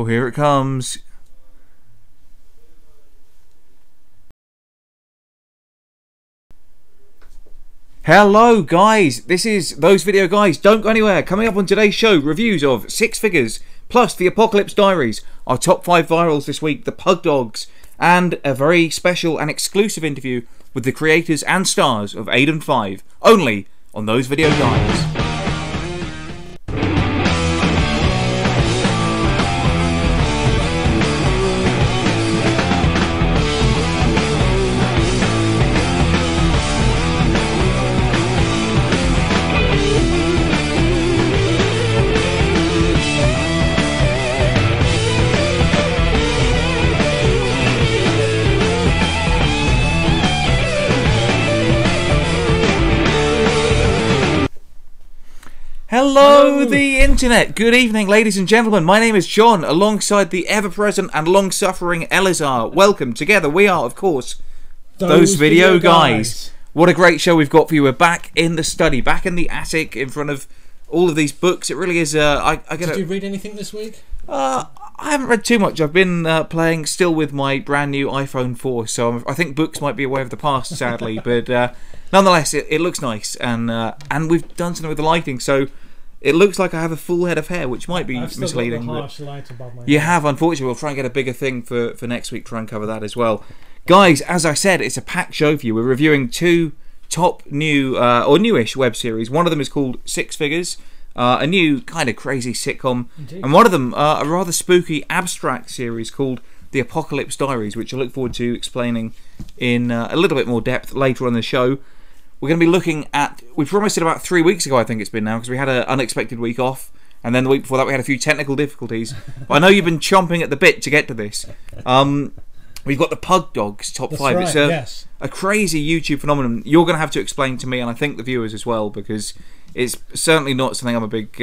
here it comes. Hello guys, this is Those Video Guys. Don't go anywhere. Coming up on today's show, reviews of Six Figures, plus the Apocalypse Diaries, our top 5 virals this week, the Pug Dogs, and a very special and exclusive interview with the creators and stars of Aiden 5, only on Those Video Guys. Hello, the internet. Good evening, ladies and gentlemen. My name is John, alongside the ever-present and long-suffering Elisar. Welcome. Together we are, of course, Those Video Guys. What a great show we've got for you. We're back in the study, back in the attic, in front of all of these books. It really is... Did you read anything this week? I haven't read too much. I've been playing still with my brand new iPhone 4, so I think books might be a way of the past, sadly. But nonetheless, it looks nice, and we've done something with the lighting, so it looks like I have a full head of hair, which might be misleading. Got the harsh light above my you head. have, unfortunately. We'll try and get a bigger thing for next week, try and cover that as well. Guys, as I said, it's a packed show for you. We're reviewing 2 top new, or newish web series. One of them is called Six Figures, a new kind of crazy sitcom. Indeed. And one of them, a rather spooky abstract series called the Apocalypse Diaries, which I look forward to explaining in a little bit more depth later on the show. We're going to be looking at... We promised it about 3 weeks ago, I think it's been now, because we had an unexpected week off, and then the week before that we had a few technical difficulties. But I know you've been chomping at the bit to get to this. We've got the Pug Dogs top 5. Right, it's yes. a crazy YouTube phenomenon. You're going to have to explain to me, and I think the viewers as well, because it's certainly not something I'm a big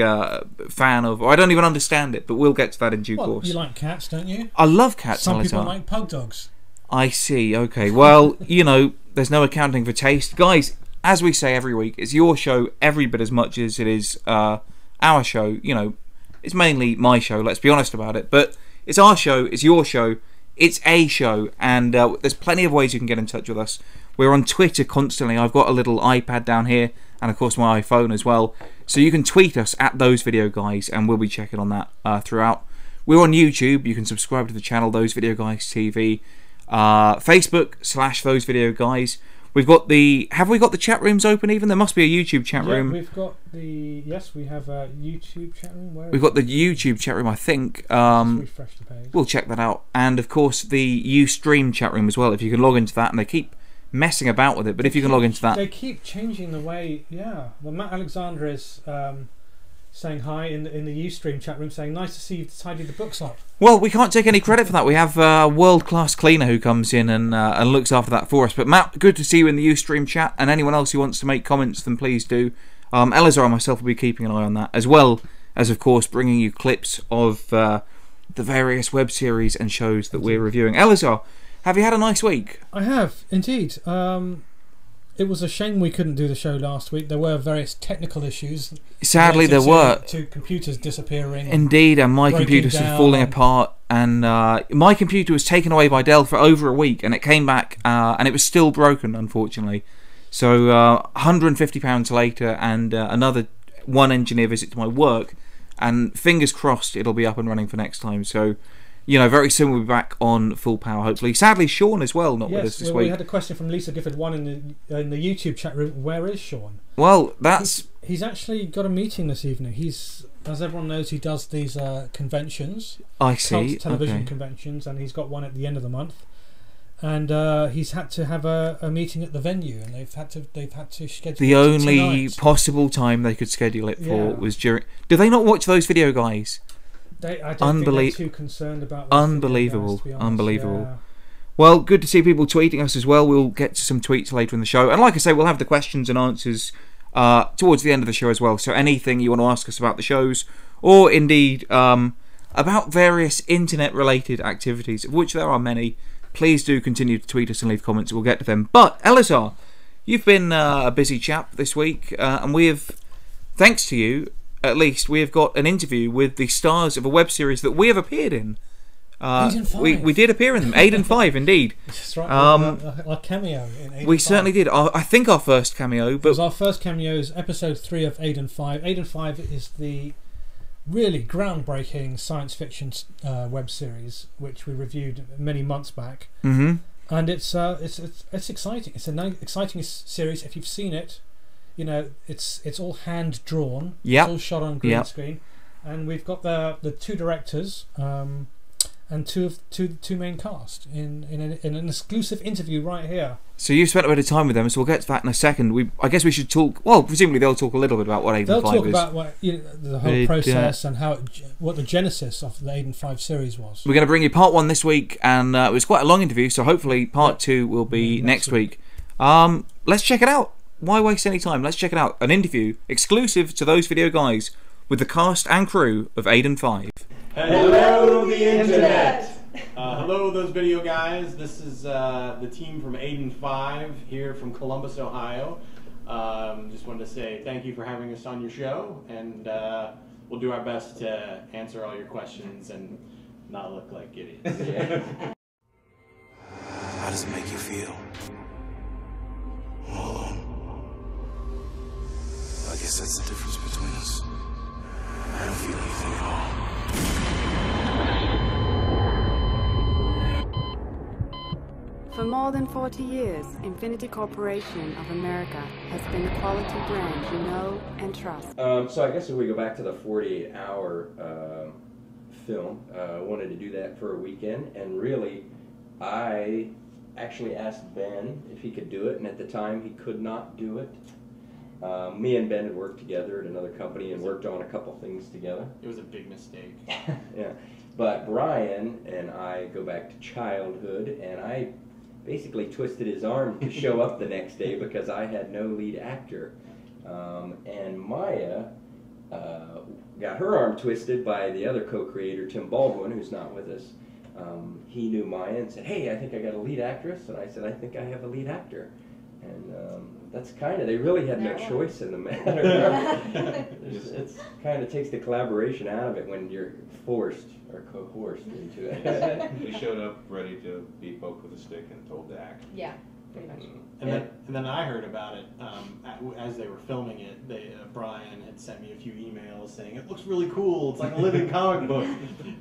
fan of, or I don't even understand it, but we'll get to that in due course. You like cats, don't you? I love cats. Some people like Pug Dogs. I see, okay. Well, you know, there's no accounting for taste. Guys, as we say every week, it's your show every bit as much as it is our show. You know, it's mainly my show, let's be honest about it. But it's our show, it's your show, it's a show. And there's plenty of ways you can get in touch with us. We're on Twitter constantly. I've got a little iPad down here, and of course my iPhone as well. So you can tweet us at Those Video Guys, and we'll be checking on that throughout. We're on YouTube. You can subscribe to the channel, Those Video Guys TV. Facebook / Those Video Guys. We've got the... Have we got the chat rooms open even? There must be a YouTube chat room. We've got the... Yes, we have a YouTube chat room. We've got the YouTube chat room, I think. Refresh the page. We'll check that out. And, of course, the Ustream chat room as well, if you can log into that. And they keep messing about with it, but if you can log into that... They keep changing the way... Yeah. Well, Matt Alexander is... saying hi in the Ustream chat room, saying nice to see you tidy the books up. Well, we can't take any credit for that. We have a world-class cleaner who comes in and looks after that for us. But Matt, good to see you in the Ustream chat, and anyone else who wants to make comments, then please do. Elisar and myself will be keeping an eye on that, as well as, of course, bringing you clips of the various web series and shows that we're reviewing. Elisar, have you had a nice week? I have, indeed. It was a shame we couldn't do the show last week. There were various technical issues. Sadly, there were. Two computers disappearing. Indeed, and my computer's falling apart. And my computer was taken away by Dell for over a week, and it came back, and it was still broken, unfortunately. So £150 later, and another one engineer visit to my work, and fingers crossed it'll be up and running for next time. So... You know, very soon we'll be back on full power, hopefully. Sadly, Sean as well, not with us this week. We had a question from Lisa Gifford1 in the YouTube chat room. Where is Sean? Well, that's... He's actually got a meeting this evening. He's, as everyone knows, he does these conventions. I see. Television conventions, and he's got one at the end of the month. And he's had to have a meeting at the venue, and they've had to schedule. The only possible time they could schedule it for was during. Do they not watch Those Video Guys? I don't think they're too concerned about this. Unbelievable, guys, unbelievable. Yeah. Well, good to see people tweeting us as well. We'll get to some tweets later in the show, and like I say, we'll have the questions and answers towards the end of the show as well. So anything you want to ask us about the shows, or indeed about various internet-related activities, of which there are many, please do continue to tweet us and leave comments. We'll get to them. But Elisar, you've been a busy chap this week, and we have, thanks to you, at least, we have got an interview with the stars of a web series that we have appeared in. Aiden 5. We did appear in them. Aiden 5, indeed. That's right. Our cameo in Aiden We 5. certainly did. I think our first cameo. It But was our first cameos, episode 3 of Aiden 5. Aiden 5 is the really groundbreaking science fiction web series, which we reviewed many months back. Mhm. And it's exciting. It's an exciting series. If you've seen it, you know it's all hand drawn. Yep. It's all shot on green Yep. screen, and we've got the 2 directors and two main cast in an exclusive interview right here. So you spent a bit of time with them, so we'll get to that in a second. I guess we should talk. Well, presumably they'll talk a little bit about what Aiden 5 is. They'll talk about what, the whole process and what the genesis of the Aiden 5 series was. We're going to bring you part 1 this week, and it was quite a long interview, so hopefully part 2 will be next week. Let's check it out. Why waste any time? Let's check it out. An interview exclusive to those video guys with the cast and crew of Aiden 5. Hello, the internet! Hello, those video guys. This is the team from Aiden 5 here from Columbus, Ohio. Just wanted to say thank you for having us on your show, and we'll do our best to answer all your questions and not look like idiots. How does it make you feel? All alone. I guess that's the difference between us. I don't feel anything at all. For more than 40 years, Infinity Corporation of America has been the quality brand you know and trust. So I guess if we go back to the 48-hour film, I wanted to do that for a weekend, and really, I actually asked Ben if he could do it, and at the time he could not do it. Me and Ben had worked together at another company and worked on a couple things together. It was a big mistake. Yeah, but Brian and I go back to childhood, and I basically twisted his arm to show up the next day because I had no lead actor. And Maya got her arm twisted by the other co-creator, Tim Baldwin, who's not with us. He knew Maya and said, "Hey, I think I got a lead actress." And I said, "I think I have a lead actor." And that's kind of, they really had no choice in the matter. It's kind of takes the collaboration out of it when you're forced or coerced into it. We showed up ready to be poked with a stick and told to act. Yeah, pretty much. And then I heard about it as they were filming it. Brian had sent me a few emails saying it looks really cool. It's like a living comic book.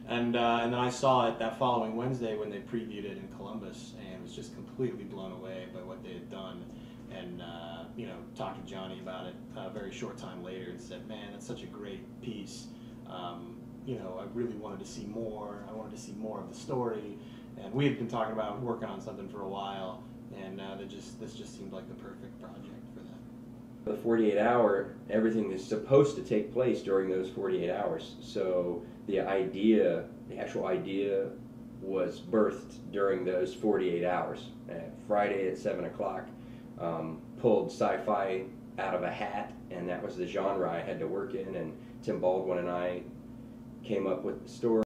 And then I saw it that following Wednesday when they previewed it in Columbus, and was just completely blown away by what they had done. And talked to Johnny about it a very short time later, and said, "Man, that's such a great piece. I really wanted to see more. I wanted to see more of the story." And we had been talking about working on something for a while. And this just seemed like the perfect project for that. The 48-hour, everything is supposed to take place during those 48 hours. So the actual idea was birthed during those 48 hours. Friday at 7 o'clock, pulled sci-fi out of a hat, and that was the genre I had to work in. And Tim Baldwin and I came up with the story.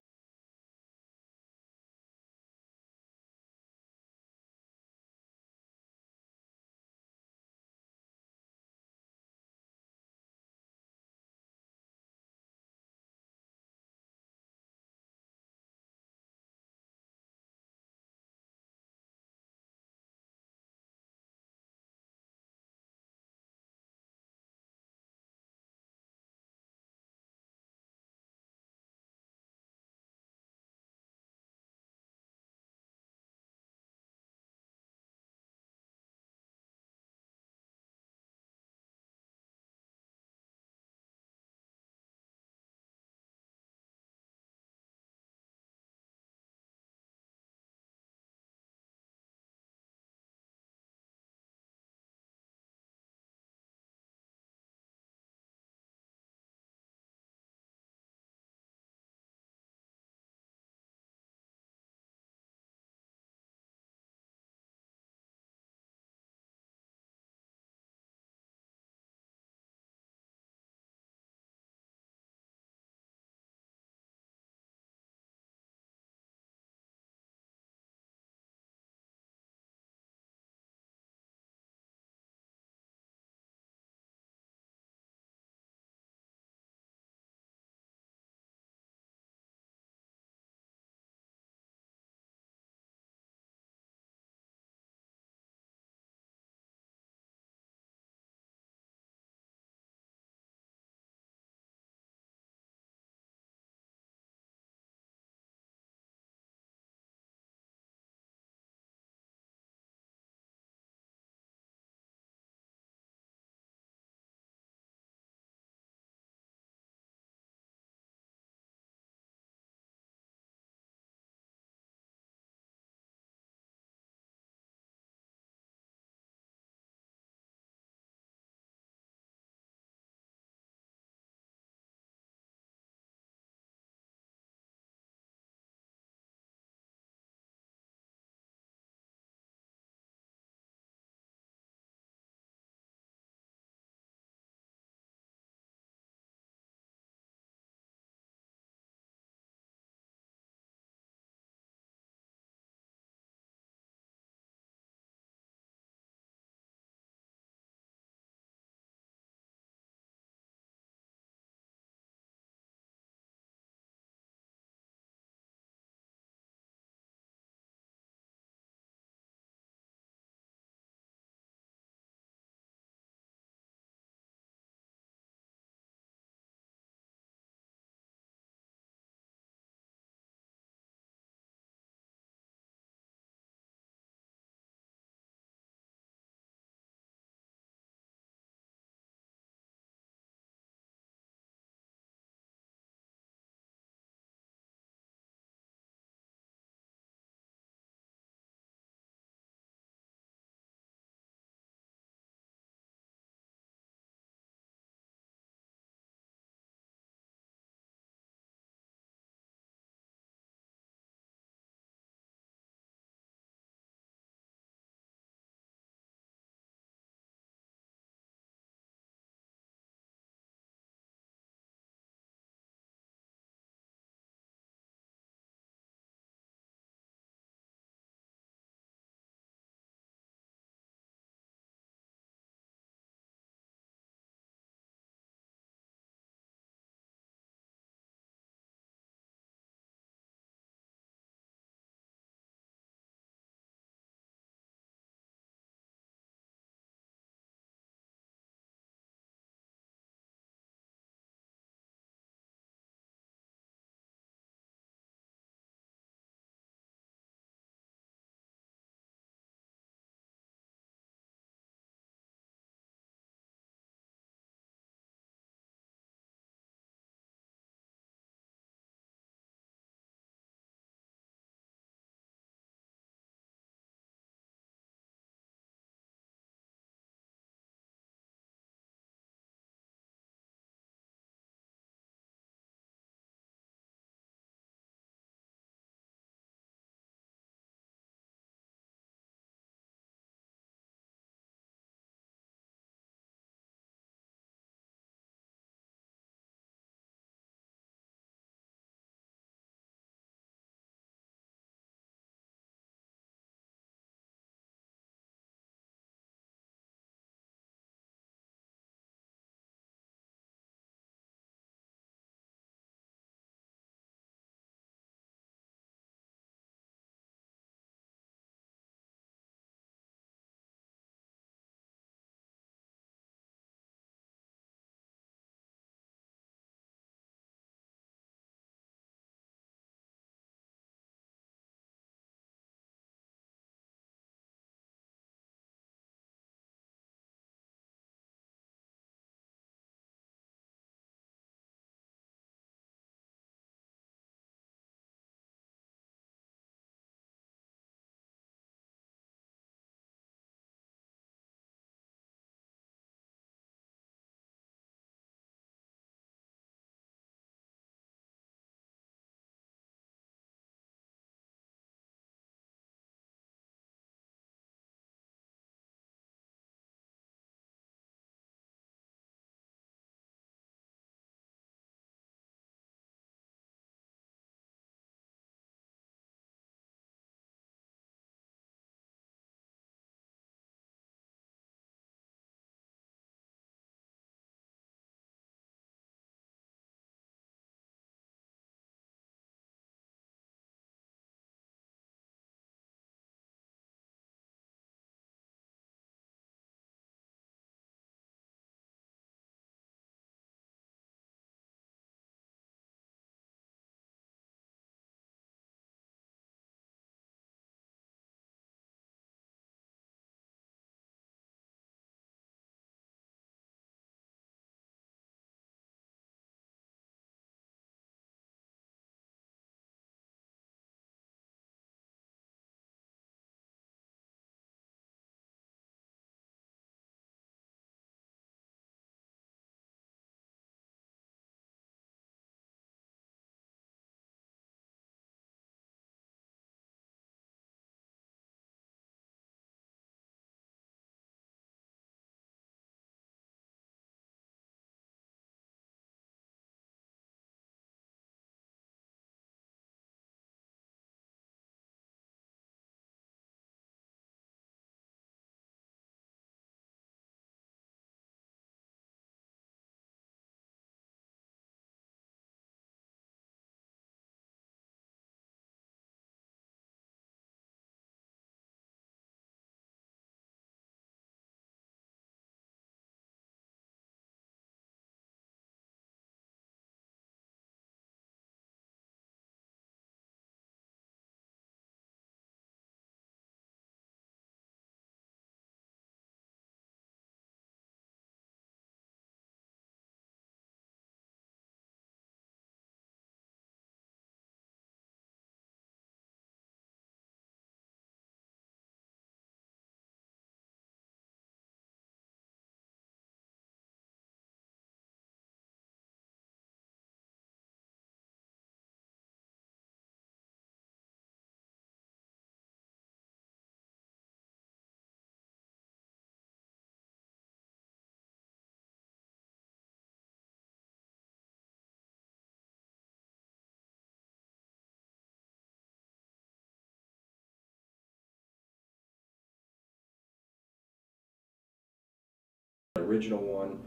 original one.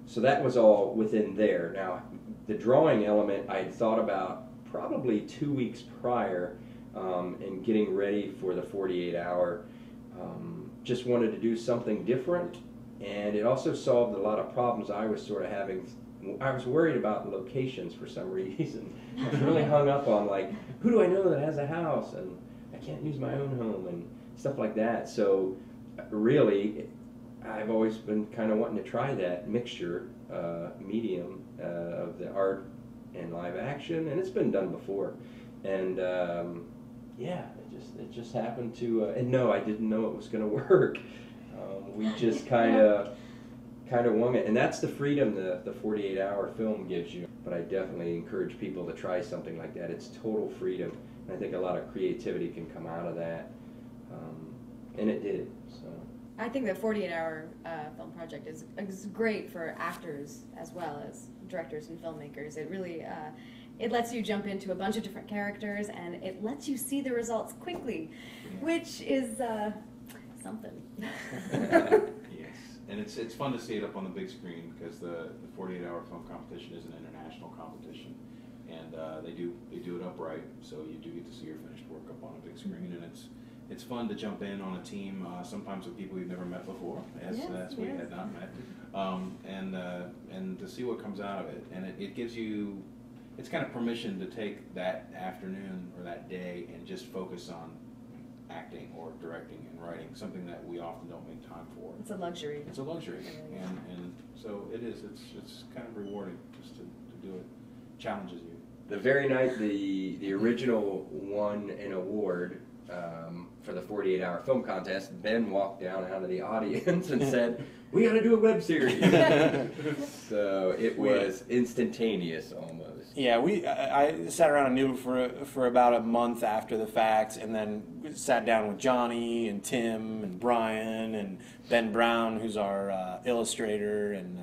So that was all within there. Now, the drawing element I had thought about probably 2 weeks prior, and getting ready for the 48-hour. Just wanted to do something different, and it also solved a lot of problems I was sort of having. I was worried about locations for some reason. I was really hung up on, like, who do I know that has a house, and I can't use my own home, and stuff like that. So really, I've always been kind of wanting to try that mixture medium of the art and live action, and it's been done before. And yeah, it just happened to. And no, I didn't know it was going to work. We just kind of wung it, and that's the freedom the 48-hour film gives you. But I definitely encourage people to try something like that. It's total freedom, and I think a lot of creativity can come out of that, and it did. So I think the 48-hour film project is great for actors as well as directors and filmmakers. It really it lets you jump into a bunch of different characters, and it lets you see the results quickly, which is something. Yes, and it's fun to see it up on the big screen, because the 48-hour film competition is an international competition, and they do it upright, so you do get to see your finished work up on a big screen, and it's fun to jump in on a team, sometimes with people you've never met before, as we had not met, and to see what comes out of it, and it gives you, it's kind of permission to take that afternoon or that day and just focus on acting or directing and writing, something that we often don't make time for. It's a luxury. It's a luxury, and so it is. It's kind of rewarding just to do it. Challenges you. the very night the original won an award for the 48-hour film contest, Ben walked down out of the audience and said, "We got to do a web series." So it was instantaneous almost. Yeah, I sat around and knew for about a month after the fact, and then sat down with Johnny and Tim and Brian and Ben Brown, who's our illustrator and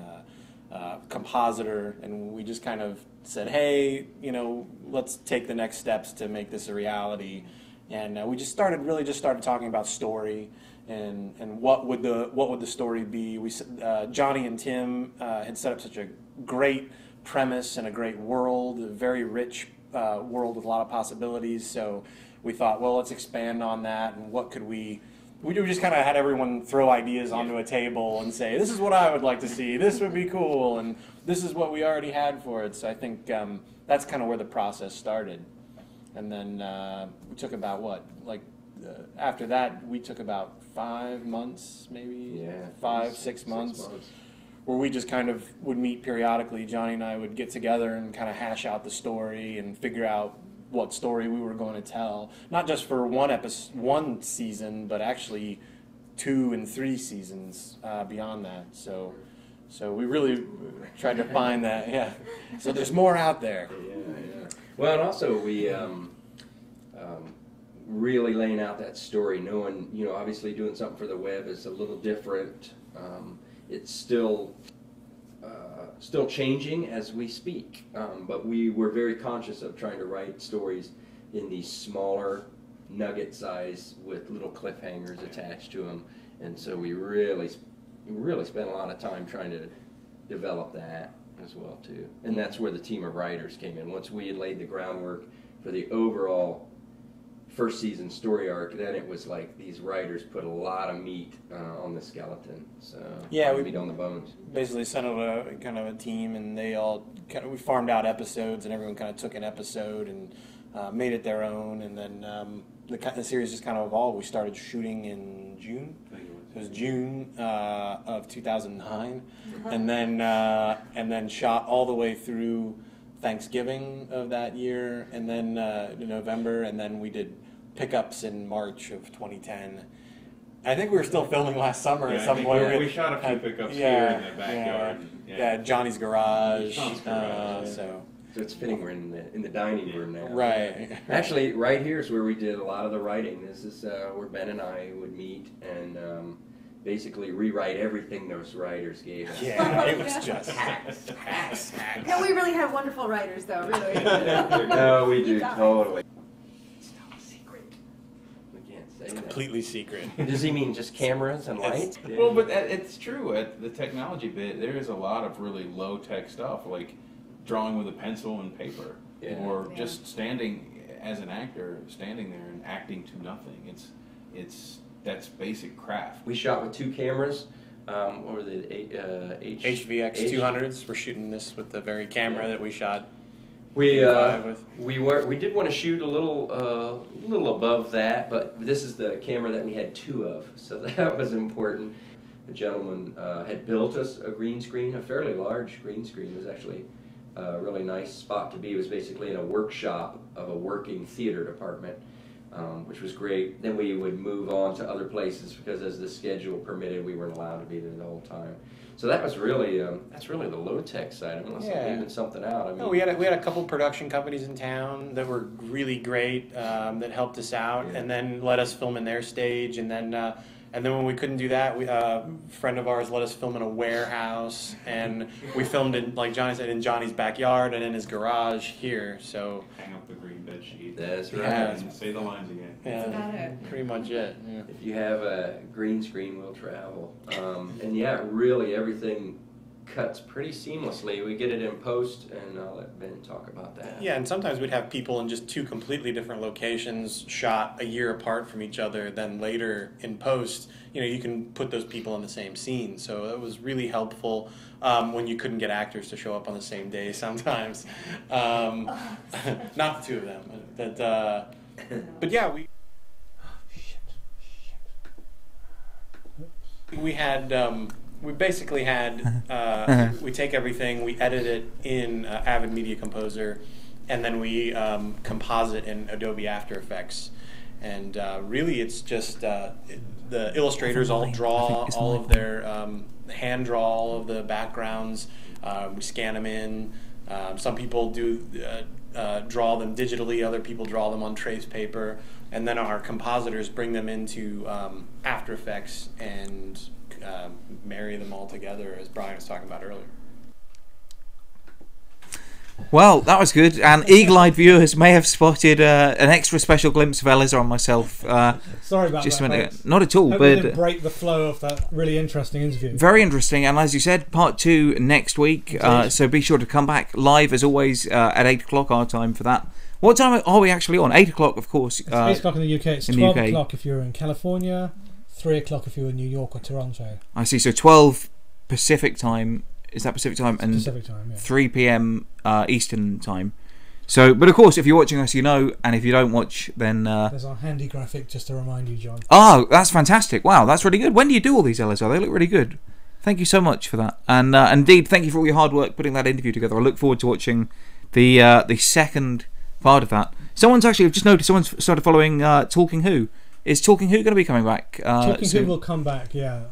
compositor, and we just kind of said, "Hey, let's take the next steps to make this a reality." And we just started talking about story and what would the story be. Johnny and Tim had set up such a great premise and a great world, a very rich world with a lot of possibilities. So we thought, well, let's expand on that, and what could we just kind of had everyone throw ideas onto a table and say, this is what I would like to see, this would be cool, and this is what we already had for it. So I think that's kind of where the process started. And then we took about after that we took about 5 months, maybe 6 months, where we just kind of would meet periodically. Johnny and I would get together and kind of hash out the story and figure out what story we were going to tell, not just for one season, but actually 2 and 3 seasons beyond that. So we really tried to find that. Yeah. So there's more out there. Yeah. Well, and also we really laying out that story, knowing, obviously doing something for the web is a little different. It's still changing as we speak, but we were very conscious of trying to write stories in these smaller nugget size with little cliffhangers attached to them, and so we really spent a lot of time trying to develop that as well too. And that's where the team of writers came in. Once we had laid the groundwork for the overall first season story arc, then it was like these writers put a lot of meat on the skeleton. So we meat on the bones. Basically set up a kind of a team, and they all we farmed out episodes, and everyone kind of took an episode and made it their own. And then the series just kind of evolved. We started shooting in June. It was June of 2009, and then shot all the way through Thanksgiving of that year, and then November, and then we did pickups in March of 2010. I think we were still filming last summer at some point. We shot a few pickups here in the backyard. Yeah, Johnny's garage. So it's fitting we're in the dining room now. Right. Actually, right here is where we did a lot of the writing. This is where Ben and I would meet and basically rewrite everything those writers gave us. Yeah, it was just hacks. No, we really have wonderful writers, though, really. No, we do, totally. It's not a secret. We can't say that. Completely secret. Does he mean just cameras and lights? Yeah. Well, but it's true. At the technology bit, there is a lot of really low-tech stuff, like drawing with a pencil and paper, or just standing as an actor, standing there and acting to nothing. That's basic craft. We shot with 2 cameras. What were the HVX 200s. We're shooting this with the very camera that we shot. We did want to shoot a little above that, but this is the camera that we had 2 of, so that was important. The gentleman had built us a green screen, a fairly large green screen. It was actually a really nice spot to be. It was basically in a workshop of a working theater department, which was great. Then we would move on to other places because as the schedule permitted, we weren't allowed to be there the whole time. So that was really that's really the low tech side. Unless I'm leaving something out. I mean, no, we had a couple production companies in town that were really great that helped us out, and then let us film in their stage, and then when we couldn't do that, a friend of ours let us film in a warehouse, and we filmed in, like Johnny said, in Johnny's backyard and in his garage here. So hang up the green bed sheet. That's right. And say the lines again. That's about it. Pretty much it. Yeah. If you have a green screen, we'll travel. And yeah, really everything cuts pretty seamlessly. We get it in post, and I'll let Ben talk about that. Yeah, and sometimes we'd have people in just 2 completely different locations, shot a year apart from each other. Then later in post, you can put those people in the same scene. So it was really helpful when you couldn't get actors to show up on the same day. Sometimes, not the 2 of them, but yeah, we had. We basically had, we take everything, we edit it in Avid Media Composer, and then we composite in Adobe After Effects. And really it's just the illustrators all draw all of their, hand draw all of the backgrounds, we scan them in. Some people do draw them digitally, other people draw them on trace paper, and then our compositors bring them into After Effects and marry them all together, as Brian was talking about earlier. Well, that was good, and eagle-eyed viewers may have spotted an extra special glimpse of Elisar and myself. Sorry about that. Not at all, Hope but we didn't break the flow of that really interesting interview. Very interesting, and as you said, part 2 next week. So be sure to come back live as always at 8 o'clock our time for that. What time are we actually on? 8 o'clock, of course. It's 8 o'clock in the UK. It's 12 o'clock if you're in California. 3 o'clock if you're in New York or Toronto. I see. So 12 Pacific time. Is that Pacific time? And Pacific time, yeah. 3 p.m. Eastern time. So, but of course, if you're watching us, and if you don't watch, then there's our handy graphic just to remind you, John. Oh, that's fantastic! Wow, that's really good. When do you do all these, Elisar? They look really good. Thank you so much for that, and indeed, thank you for all your hard work putting that interview together. I look forward to watching the second part of that. Someone's actually, I've just noticed, someone's started following Talking Who. Is Talking Who going to be coming back? Talking Who will come back, yeah.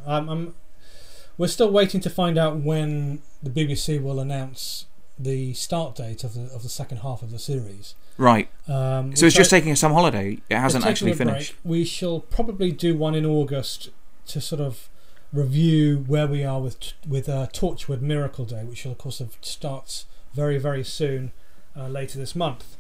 We're still waiting to find out when the BBC will announce the start date of the second half of the series. Right. So it's just taking some holiday. It hasn't actually finished. We shall probably do one in August to sort of review where we are with Torchwood Miracle Day, which of course starts very, very soon, later this month.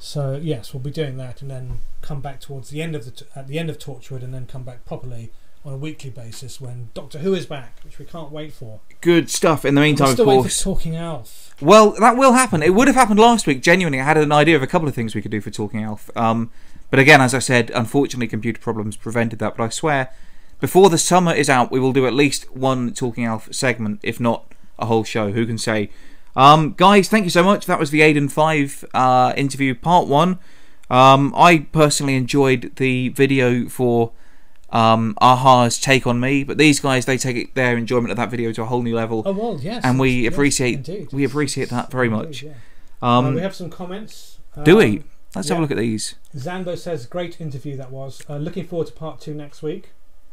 So yes, we'll be doing that, and then come back towards the end of at the end of Torchwood, and then come back properly on a weekly basis when Doctor Who is back, which we can't wait for. Good stuff. In the meantime, still of course, waiting for Talking Alf. Well, that will happen. It would have happened last week. Genuinely, I had an idea of a couple of things we could do for Talking Alf. But again, as I said, unfortunately, computer problems prevented that. But I swear, before the summer is out, we will do at least one Talking Alf segment, if not a whole show. Who can say? Guys, thank you so much. That was the Aiden 5 interview, part 1. I personally enjoyed the video for Aha's Take on Me, but these guys, they take their enjoyment of that video to a whole new level. Oh well, yes, and we appreciate that very much. Yeah. We have some comments. Do we? Let's have a look at these. Zambo says, "Great interview that was. Looking forward to part 2 next week."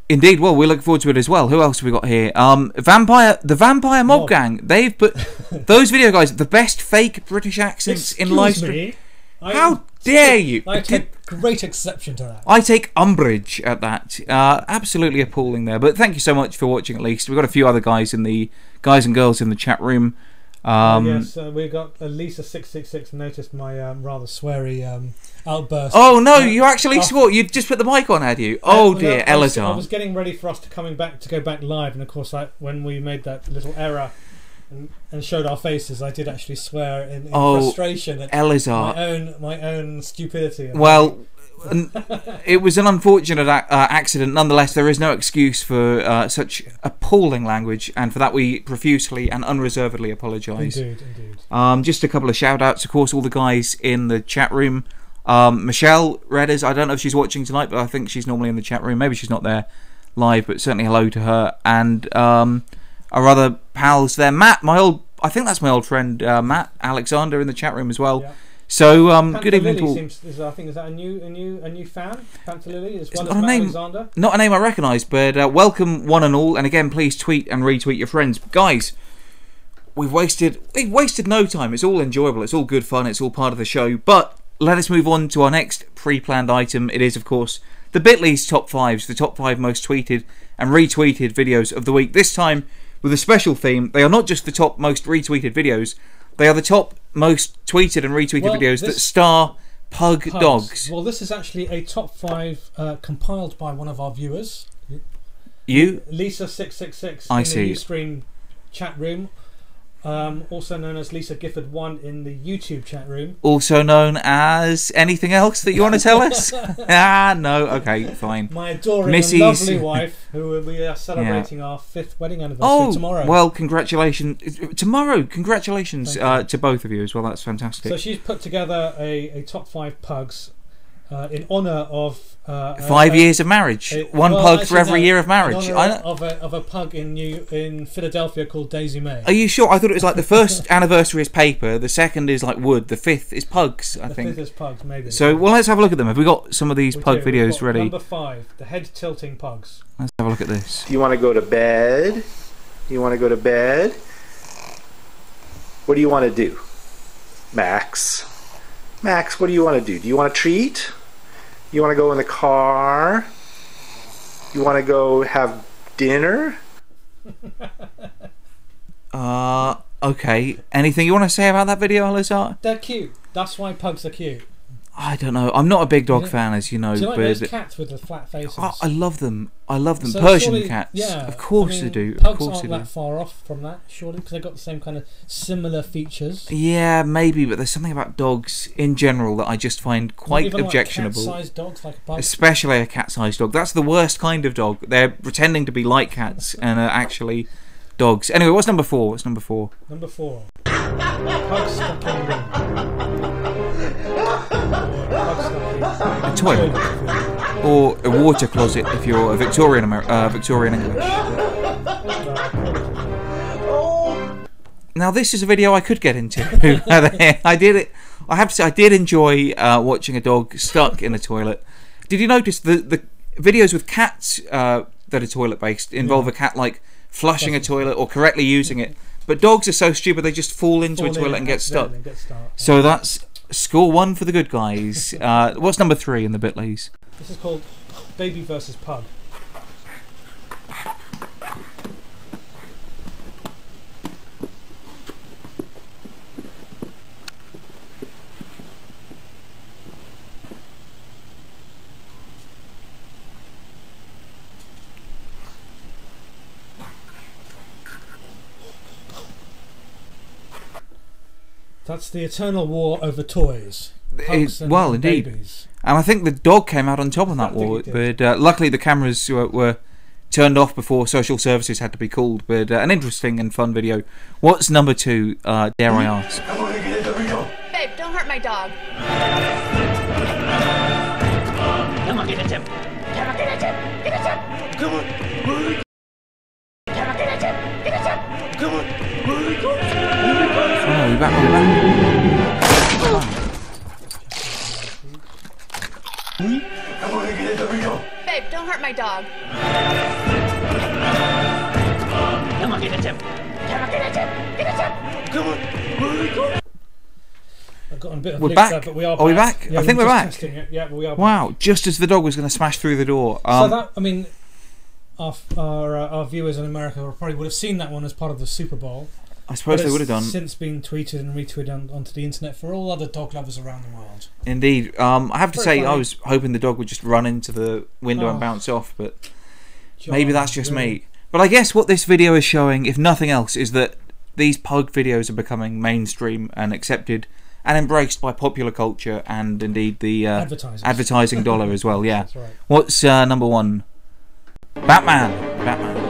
Indeed, well, we're looking forward to it as well. Who else have we got here? The Vampire Mob Gang. They've put those video guys, the best fake British accents in live stream. How dare you? I take great exception to that. I take umbrage at that. Absolutely appalling there. But thank you so much for watching. At least we've got a few other guys and girls in the chat room. Yes, we got Lisa666 noticed my rather sweary outburst. Oh no, you actually swore. You just put the mic on, had you? Oh dear, I Elisar. was getting ready for us to go back live, and of course, when we made that little error and showed our faces, I did actually swear in frustration at Elisar. my own stupidity. Well, it was an unfortunate accident. Nonetheless, there is no excuse for such appalling language, and for that we profusely and unreservedly apologise. Indeed. Just a couple of shout-outs, of course, all the guys in the chat room. Michelle Redders, I don't know if she's watching tonight, but I think she's normally in the chat room. Maybe she's not there live, but certainly hello to her. And our other pals there. Matt, I think that's my old friend Matt Alexander in the chat room as well. Yeah. So good evening to all. I think is that a new fan? Panther Lily as well It's as not a Matt name, Alexander. not a name I recognise, but welcome one and all. And again, please tweet and retweet your friends, guys. We've wasted no time. It's all enjoyable. It's all good fun. It's all part of the show. But let us move on to our next pre-planned item. It is, of course, the Bitly's top 5s, the top 5 most tweeted and retweeted videos of the week. This time with a special theme. They are not just the top most retweeted videos. They are the top most tweeted and retweeted videos that star pug dogs. Well, this is actually a top 5 compiled by one of our viewers. You? Lisa666 I in see. the Ustream chat room. Also known as Lisa Gifford1 in the YouTube chat room. Also known as anything else that you want to tell us? No, okay, fine. My adoring and lovely wife, who we are celebrating our 5th wedding anniversary tomorrow. Well, congratulations. Tomorrow, congratulations to both of you as well. That's fantastic. So she's put together a top 5 pugs in honour of 5 years of marriage. One pug for every year of marriage. In honour of a pug in Philadelphia called Daisy May. Are you sure? I thought it was like the first anniversary is paper, the second is like wood, the 5th is pugs, I think. The 5th is pugs, maybe. So, well, let's have a look at them. Have we got some of these pug videos ready? Number 5, the head tilting pugs. Let's have a look at this. You want to go to bed? You want to go to bed? What do you want to do? Max, what do you want to do? Do you want a treat? You want to go in the car? You want to go have dinner? Okay. Anything you want to say about that video, Elisar? They're cute. That's why pugs are cute. I don't know. I'm not a big dog fan, as you know. Do you like but those cats with the flat faces? I love them. I love them. So Persian surely, cats. Yeah, of course they do. Pugs of course aren't they do. that far off from that, surely, because they've got the same kind of similar features. Yeah, maybe, but there's something about dogs in general that I just find quite even objectionable. Like cat-sized dogs, like a pug. Especially a cat-sized dog. That's the worst kind of dog. They're pretending to be like cats and are actually dogs. Anyway, what's number 4? What's number 4? Number 4. Pug stuck in a toilet, or a water closet if you're a Victorian English. Now this is a video I could get into. I have to say I did enjoy watching a dog stuck in a toilet. Did you notice the videos with cats that are toilet based involve a cat like flushing a toilet or correctly using it, but dogs are so stupid they just fall into a toilet and get stuck. So that's score 1 for the good guys. What's number 3 in the Bitleys? This is called Baby versus Pug. That's the eternal war over toys. Pugs and indeed. Babies. And I think the dog came out on top on that war, but luckily the cameras were turned off before social services had to be called. But an interesting and fun video. What's number 2, dare I ask? Babe, don't hurt my dog. Come on, get at him. Come on, get at him. Get at him. Come on. Come on, get at him. Get at him. Come on. Oh, we're back. Babe, don't hurt my dog. Come on, get at him. Come on, get at him. Get at him. Come on. I've gotten a bit of We're leaks back. there, but we are we back? Yeah, I think we're back. Testing it. Yeah, we are. Wow! Just as the dog was going to smash through the door. So that, I mean, our viewers in America probably would have seen that one as part of the Super Bowl. I suppose But they would have done. since been tweeted and retweeted onto the internet for all other dog lovers around the world. Indeed. I have to Very say, I funny. was hoping the dog would just run into the window and Oh. bounce off, but John, maybe that's just really. me. But I guess what this video is showing, if nothing else, is that these pug videos are becoming mainstream and accepted and embraced by popular culture and indeed the advertising dollar as well. Yeah. That's right. What's number one? Batman. Batman.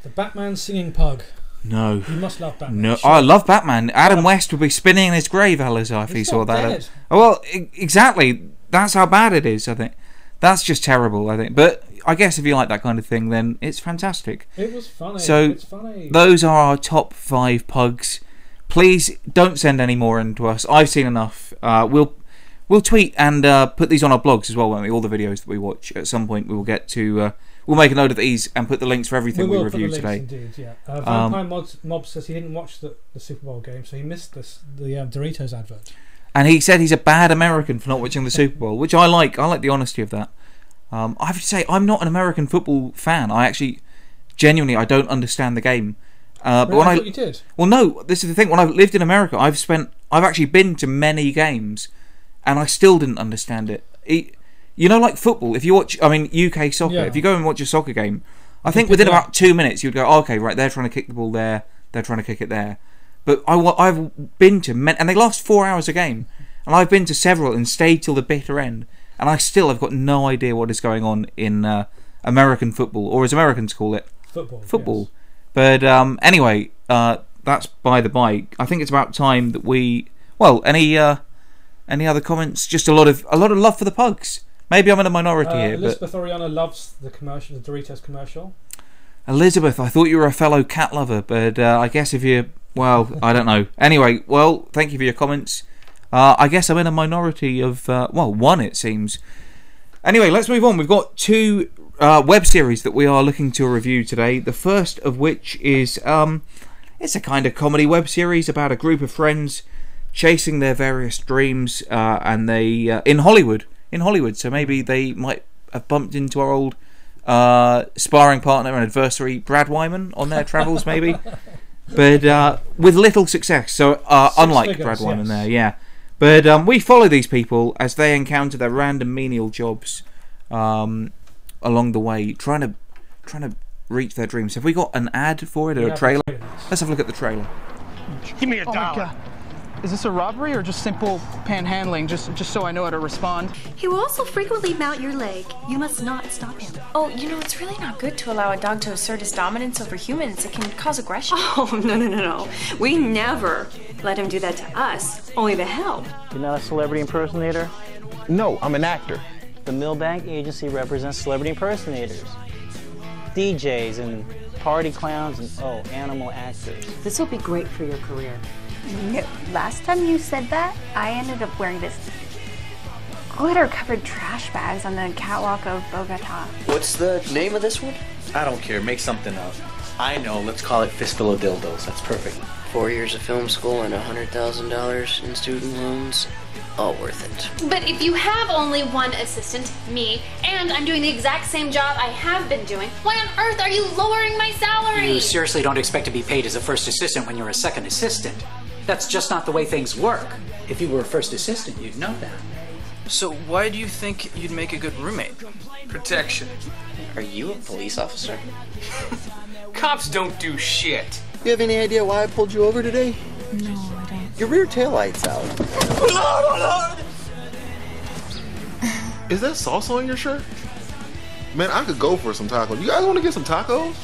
The Batman singing pug. No. You must love Batman. No, Sure. I love Batman. Adam West would be spinning in his grave, Elisar, if he He's saw not that. dead. Oh, well, exactly. That's how bad it is, I think. That's just terrible, I think. But I guess if you like that kind of thing, then it's fantastic. It was funny. So, it's funny. those are our top 5 pugs. Please don't send any more in to us. I've seen enough. We'll tweet and put these on our blogs as well, won't we? All the videos that we watch. At some point, we will get to... we'll make a note of these and put the links for everything we will review put the today. links indeed, yeah. Vampire Mob says he didn't watch the Super Bowl game, so he missed the Doritos advert. And he said he's a bad American for not watching the Super Bowl, which I like. I like the honesty of that. I have to say, I'm not an American football fan. I actually, genuinely, I don't understand the game. But Really? when I thought you did. Well, no, this is the thing. When I've lived in America, I've actually been to many games, and I still didn't understand it. You know, like football. If you watch, UK soccer. Yeah. If you go and watch a soccer game, I think within about 2 minutes you'd go, oh, okay, right, they're trying to kick the ball there, they're trying to kick it there. But I've been to many, and they last 4 hours a game, and I've been to several and stayed till the bitter end, and I still have got no idea what is going on in American football, or as Americans call it, football. Yes. But anyway, that's by the by. I think it's about time that we. Well, any other comments? Just a lot of love for the pugs. Maybe I'm in a minority here. Elizabeth Oriana loves the commercial, the Doritos commercial. Elizabeth, I thought you were a fellow cat lover, but I guess if you, well, I don't know. Anyway, well, thank you for your comments. I guess I'm in a minority of, one it seems. Anyway, let's move on. We've got 2 web series that we are looking to review today. The first of which is, it's a kind of comedy web series about a group of friends chasing their various dreams, and they in Hollywood. So maybe they might have bumped into our old sparring partner and adversary Brad Wyman on their travels, maybe, but with little success. So unlike figures, Brad Wyman, yes. there, yeah. But we follow these people as they encounter their random menial jobs along the way, trying to reach their dreams. Have we got an ad for it or a trailer? Let's have a look at the trailer. Give me $1. Is this a robbery or just simple panhandling, just so I know how to respond? He will also frequently mount your leg. You must not stop him. Oh, it's really not good to allow a dog to assert his dominance over humans. It can cause aggression. Oh, no. We never let him do that to us, only to help. You're not a celebrity impersonator? No, I'm an actor. The Milbank Agency represents celebrity impersonators, DJs and party clowns and, animal actors. This will be great for your career. No. Last time you said that, I ended up wearing this glitter-covered trash bags on the catwalk of Bogota. What's the name of this one? I don't care. Make something up. I know. Let's call it Fistful of Dildos. That's perfect. 4 years of film school and $100,000 in student loans. All worth it. But if you have only one assistant, me, and I'm doing the exact same job I have been doing, why on earth are you lowering my salary? You seriously don't expect to be paid as a first assistant when you're a second assistant. That's just not the way things work. If you were a first assistant, you'd know that. So why do you think you'd make a good roommate? Protection. Are you a police officer? Cops don't do shit. You have any idea why I pulled you over today? No, I don't. Your rear taillight's out. Is that salsa on your shirt? Man, I could go for some tacos. You guys want to get some tacos?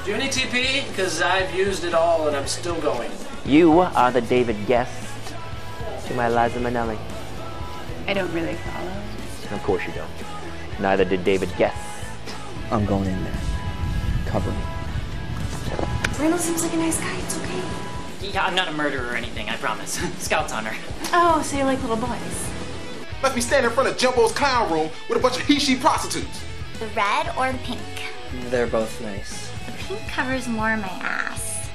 Do you need TP? Because I've used it all and I'm still going. You are the David Guest to my Liza Minnelli. I don't really follow. Of course you don't. Neither did David Guest. I'm going in there. Cover me. Randall seems like a nice guy. It's okay. Yeah, I'm not a murderer or anything, I promise. Scout's honor. Oh, so you like little boys? Let me stand in front of Jumbo's clown room with a bunch of he-she prostitutes. The red or the pink? They're both nice. The pink covers more of my ass.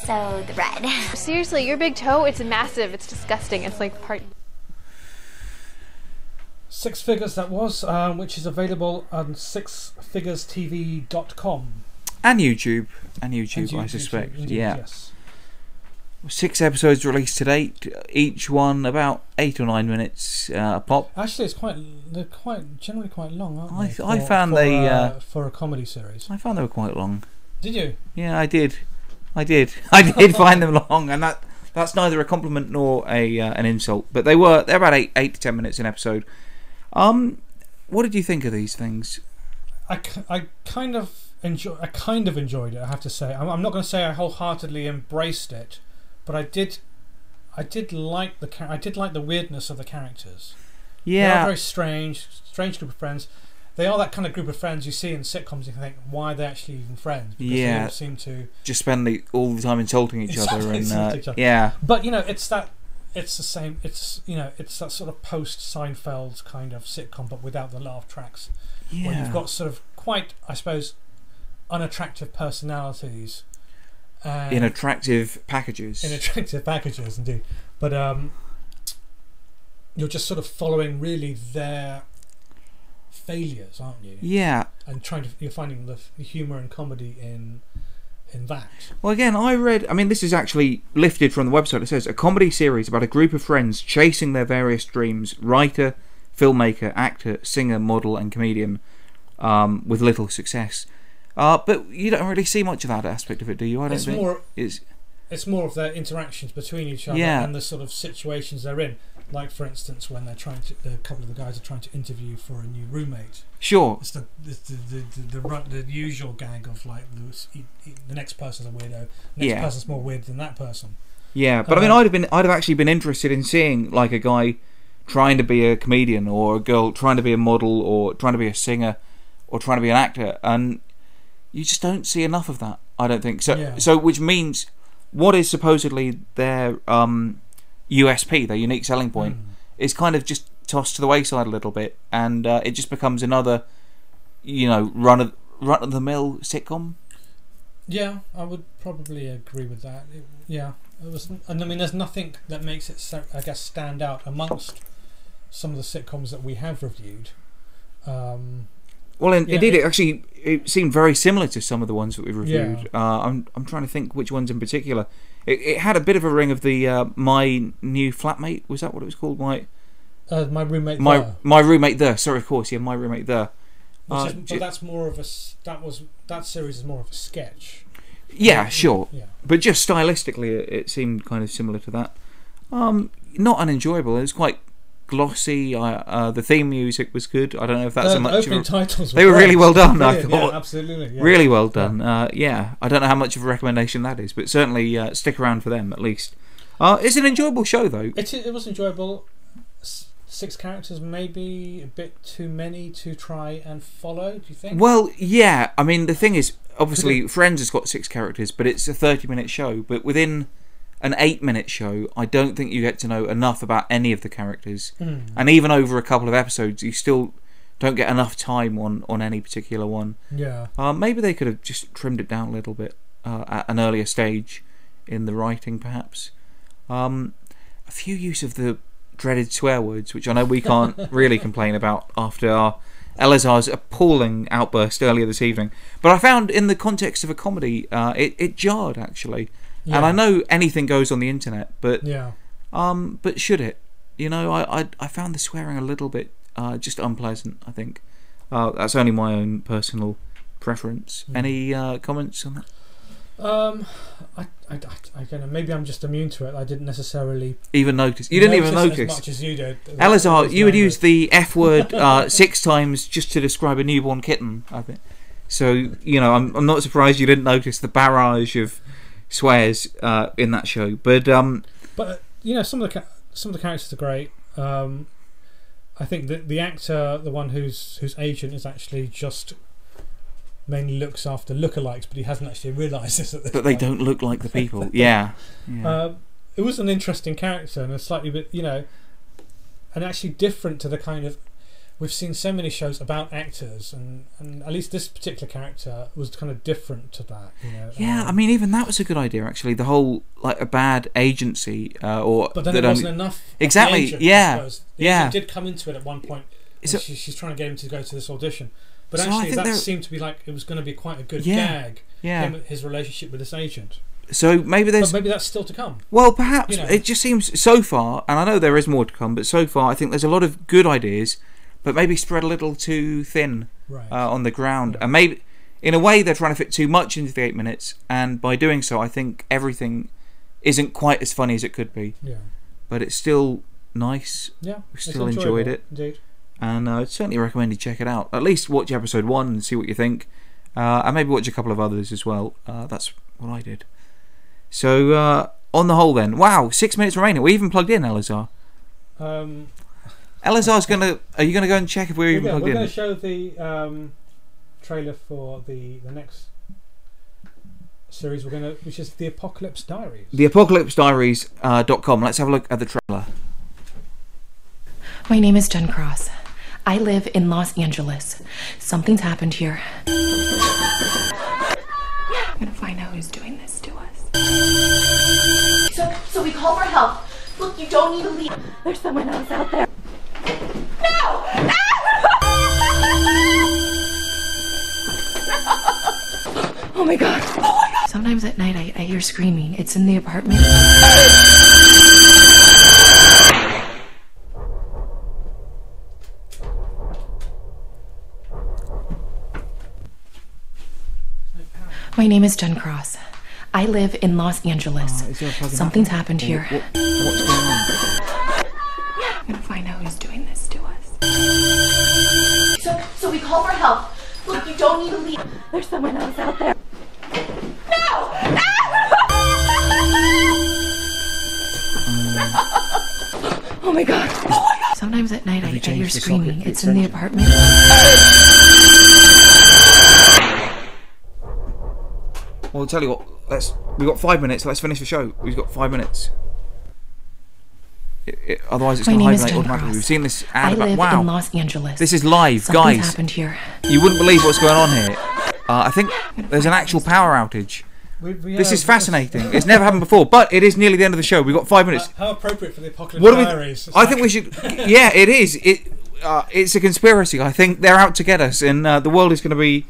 So the red. Seriously, your big toe, it's massive. It's disgusting. It's like part... Six Figures that was, which is available on sixfigurestv.com. And YouTube, I suspect. Indeed, yeah. Yes. 6 episodes released to date, each one about 8 or 9 minutes pop. Actually, they're generally quite long, aren't they? I found for a comedy series. I found they were quite long. Did you? Yeah, I did find them long, and that's neither a compliment nor an insult. But they're about 8 to 10 minutes an episode. What did you think of these things? I kind of enjoyed it. I have to say. I'm not going to say I wholeheartedly embraced it, but I did like the weirdness of the characters. Yeah, they are very strange group of friends. They are that kind of group of friends you see in sitcoms. You think, why are they actually even friends? Because they all seem to just spend all the time insulting each other and each other. Yeah. But it's the same. It's that sort of post Seinfeld kind of sitcom, but without the laugh tracks. Yeah. Where you've got sort of quite, I suppose, unattractive personalities. In attractive packages. In attractive packages, indeed. But you're just sort of following really their failures, aren't you? Yeah. And you're finding the humour and comedy in that. Well, again, this is actually lifted from the website. It says, a comedy series about a group of friends chasing their various dreams, writer, filmmaker, actor, singer, model and comedian, with little success. But you don't really see much of that aspect of it, do you? I don't think. It's more of their interactions between each other and the sort of situations they're in. Like, for instance, when they're a couple of the guys are trying to interview for a new roommate. Sure. It's the usual gag of like the next person's a weirdo. The next person's more weird than that person. Yeah, but I'd have actually been interested in seeing like a guy trying to be a comedian, or a girl trying to be a model, or trying to be a singer, or trying to be an actor, and you just don't see enough of that. I don't think so. So, which means what is supposedly their USP, their unique selling point, is kind of just tossed to the wayside a little bit, and it just becomes another, run of the mill sitcom. Yeah, I would probably agree with that. It was, and there's nothing that makes it, I guess, stand out amongst some of the sitcoms that we have reviewed. Indeed, it seemed very similar to some of the ones that we've reviewed. I'm trying to think which ones in particular. It had a bit of a ring of the My New Flatmate. Was that what it was called? My Roommate. My Roommate There. Sorry, of course, My Roommate There. But that's more of that series is more of a sketch. Yeah, sure. Yeah. But just stylistically, it seemed kind of similar to that. Not unenjoyable. It was quite glossy. The theme music was good. I don't know if that's a much. The opening titles they were really well done. Brilliant. I thought, absolutely, really well done. I don't know how much of a recommendation that is, but certainly stick around for them at least. It's an enjoyable show, though. It was enjoyable. 6 characters, maybe a bit too many to try and follow. Do you think? Well, yeah. I mean, the thing is, obviously, Friends has got 6 characters, but it's a 30-minute show. But within an 8-minute show, I don't think you get to know enough about any of the characters. And even over a couple of episodes, you still don't get enough time on any particular one. Yeah. Maybe they could have just trimmed it down a little bit at an earlier stage in the writing, perhaps. A few use of the dreaded swear words, which I know we can't really complain about after our Elisar's appalling outburst earlier this evening. But I found in the context of a comedy, it jarred, actually. Yeah. And I know anything goes on the internet, but but should it? I found the swearing a little bit just unpleasant, I think. That's only my own personal preference. Any comments on that? I don't know. Maybe I'm just immune to it. I didn't necessarily even notice. You didn't even notice as much as you did. Elisar, you would use the F word 6 times just to describe a newborn kitten, I think. So I'm not surprised you didn't notice the barrage of swears in that show. But some of the characters are great. I think the actor, the one whose agent is actually just mainly looks after lookalikes, but he hasn't actually realised this at this that they point. Don't look like the people. Yeah. It was an interesting character and a slightly bit, and actually different to the kind of we've seen so many shows about actors, and at least this particular character was kind of different to that. You know. Yeah, I mean, even that was a good idea actually. The whole like a bad agency, or but then it wasn't enough. Exactly. Agent, yeah. The agent did come into it at one point. She's trying to get him to go to this audition, but actually that seemed to be like it was going to be quite a good gag. Yeah. His relationship with this agent. So maybe that's still to come. Well, perhaps it just seems so far, and I know there is more to come, but so far I think there's a lot of good ideas, but maybe spread a little too thin on the ground, and maybe in a way they're trying to fit too much into the 8 minutes, and by doing so, I think everything isn't quite as funny as it could be. Yeah. But it's still nice. Yeah. We still enjoyed it. Indeed. And I'd certainly recommend you check it out. At least watch episode 1 and see what you think, and maybe watch a couple of others as well. That's what I did. So, on the whole then, wow, 6 minutes remaining. We even plugged in, Elisar. Elisar's gonna... Are you going to go and check if we're even plugged in? We're going to show the trailer for the next series which is the Apocalypse Diaries. The ApocalypseDiaries.com. Let's have a look at the trailer. My name is Jen Cross. I live in Los Angeles. Something's happened here. I'm gonna find out who's doing this to us. So we call for help. Look, you don't need to leave. There's someone else out there. No! Oh my god. Sometimes at night I hear screaming. It's in the apartment. My name is Jen Cross. I live in Los Angeles. Something's happened here. What's going on? I'm gonna find out who's doing this to us. So we call for help. Look, you don't need to leave. There's someone else out there. No! Oh my god. Sometimes at night I hear screaming. It's in the apartment. Well, I'll tell you what. We've got 5 minutes. Let's finish the show. We've got 5 minutes. Otherwise, it's going to hibernate automatically. We've seen this ad about. Wow. I live in Los Angeles. This is live, Something's guys. Happened here. You wouldn't believe what's going on here. I think there's an actual power outage. This is fascinating. It's never happened before, but it is nearly the end of the show. We've got 5 minutes. How appropriate for the Apocalypse Diaries. I think we should. Yeah, it is. It's a conspiracy. I think they're out to get us, and the world is going to be.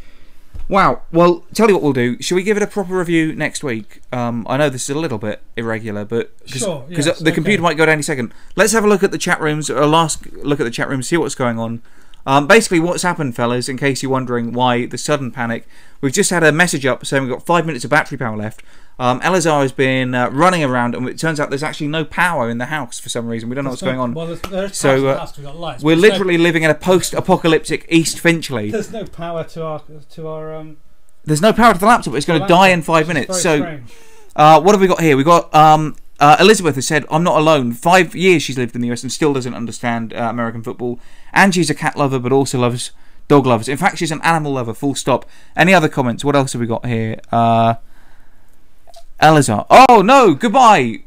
Wow. Well, tell you what we'll do. Shall we give it a proper review next week? I know this is a little bit irregular, but because the computer might go down any second. Let's have a look at the chat rooms. A last look at the chat rooms. See what's going on. Basically, what's happened, fellas? In case you're wondering why the sudden panic, we've just had a message up saying we've got 5 minutes of battery power left. Elisar has been running around, and it turns out there's actually no power in the house for some reason. We don't know what's going on. Well, there's so house, we've got lights, we're literally living in a post-apocalyptic East Finchley. There's no power to our There's no power to the laptop. It's going to die in 5 minutes. So, what have we got here? We've got Elizabeth has said, I'm not alone. 5 years she's lived in the US and still doesn't understand American football. And she's a cat lover, but also loves dog lovers. In fact, she's an animal lover, full stop. Any other comments? What else have we got here? Elisar. Oh, no, goodbye.